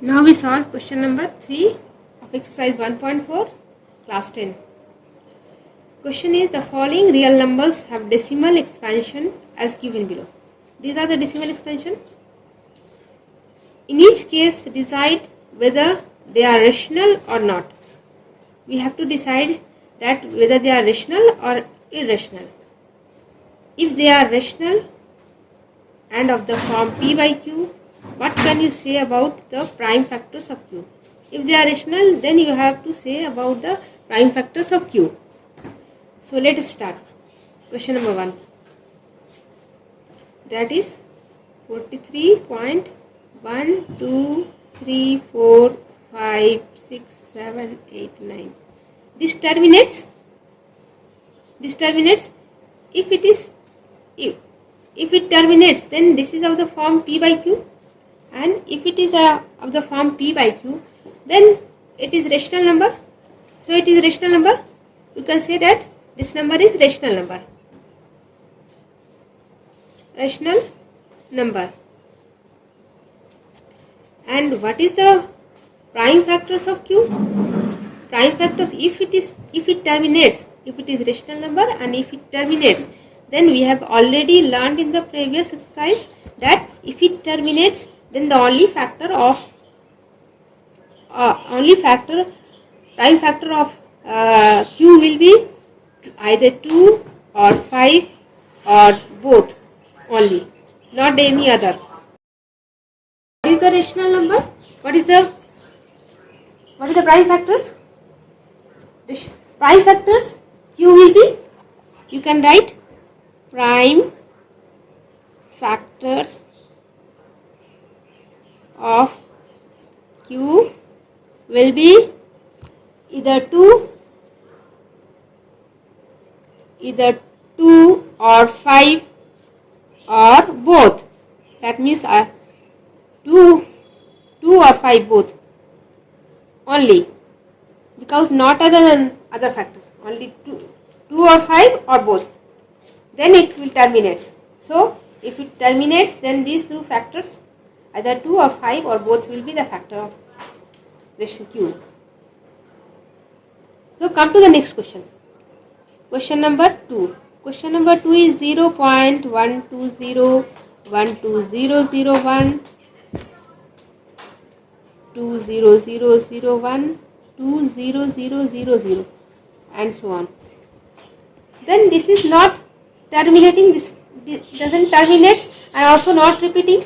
Now we solve question number 3 of exercise 1.4 class 10. Question is, the following real numbers have decimal expansion as given below. These are the decimal expansion. In each case, decide whether they are rational or not. We have to decide that whether they are rational or irrational. If they are rational and of the form p by q, what can you say about the prime factors of q? If they are rational, then you have to say about the prime factors of q. So let us start. Question number 1. That is 43.1, 2, 3, 4, 5, 6, 7, 8, 9. This terminates. If it terminates, then this is of the form p by q, and if it is of the form p by q, then it is rational number. So it is rational number. You can say that this number is rational number. Rational number. And what is the prime factors of q? Prime factors, if it terminates, if it is rational number and if it terminates, then we have already learned in the previous exercise that if it terminates, then the prime factor of q will be either 2 or 5 or both only, not any other. What is the rational number? What is the prime factors? Prime factors q will be, you can write prime factors of q will be either 2 or 5 or both. That means 2 or 5 both only, because not other than other factor, only 2 or 5 or both, then it will terminate. So if it terminates, then these two factors, either 2 or 5 or both, will be the factor of rational q. So come to the next question. Question number 2. Question number 2 is 0.120, 12001, 20001, 20000, and so on. Then this is not terminating, this doesn't terminate and also not repeating.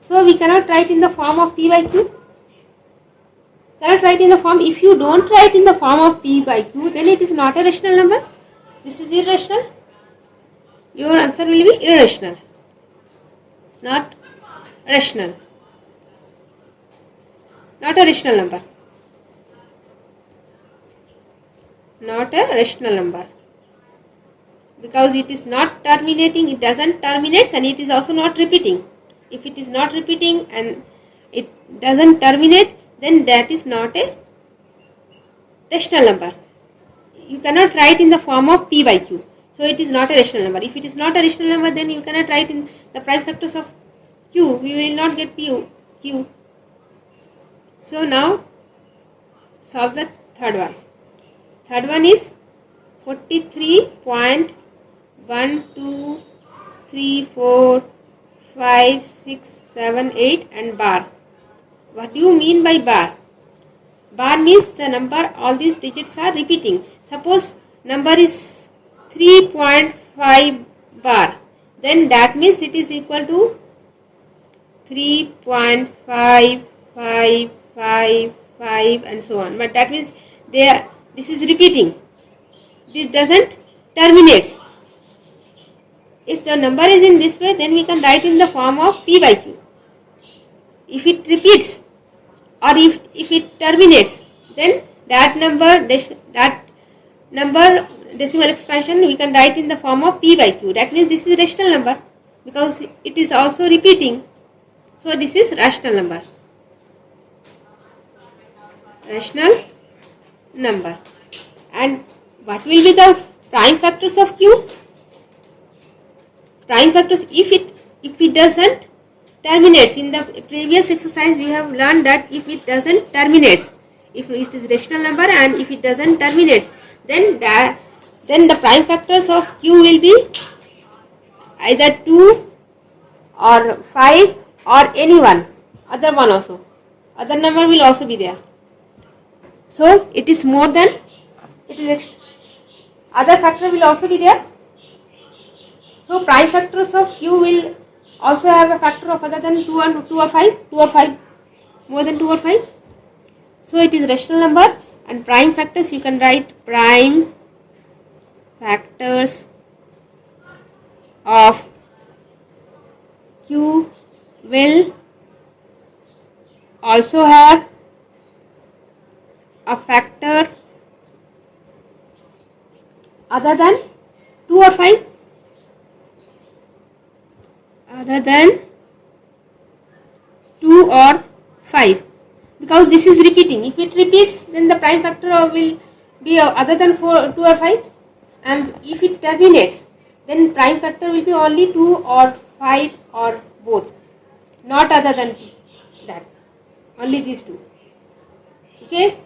So we cannot write in the form of p by q. Cannot write in the form. If you don't write in the form of p by q, then it is not a rational number. This is irrational. Your answer will be irrational, not rational. Not a rational number. Not a rational number. Because it is not terminating, it doesn't terminate, and it is also not repeating. If it is not repeating and it doesn't terminate, then that is not a rational number. You cannot write in the form of p by q. So it is not a rational number. If it is not a rational number, then you cannot write in the prime factors of q. You will not get q. So now solve the third one. Third one is 43.1234 5, 6, 7, 8 and bar. What do you mean by bar? Bar means the number, all these digits are repeating. Suppose number is 3.5 bar, then that means it is equal to 3.5555 and so on. But that means this is repeating. This doesn't terminate. If the number is in this way, then we can write in the form of p by q. If it repeats or if it terminates, then that number decimal expansion we can write in the form of p by q. That means this is rational number because it is also repeating. So this is rational number. Rational number. And what will be the prime factors of q? Prime factors, if it doesn't terminates. In the previous exercise we have learned that if it doesn't terminates, if it is rational number and if it doesn't terminates, then the prime factors of q will be either 2 or 5 or any one, other one also, other number will also be there. So it is more than, it is other factor will also be there. So prime factors of q will also have a factor of other than 2 and 2 or 5, 2 or 5, more than 2 or 5. So it is rational number, and prime factors you can write prime factors of q will also have a factor other than 2 or 5, other than 2 or 5, because this is repeating. If it repeats, then the prime factor will be other than 2 or 5, and if it terminates, then prime factor will be only 2 or 5 or both, not other than that, only these two. Okay.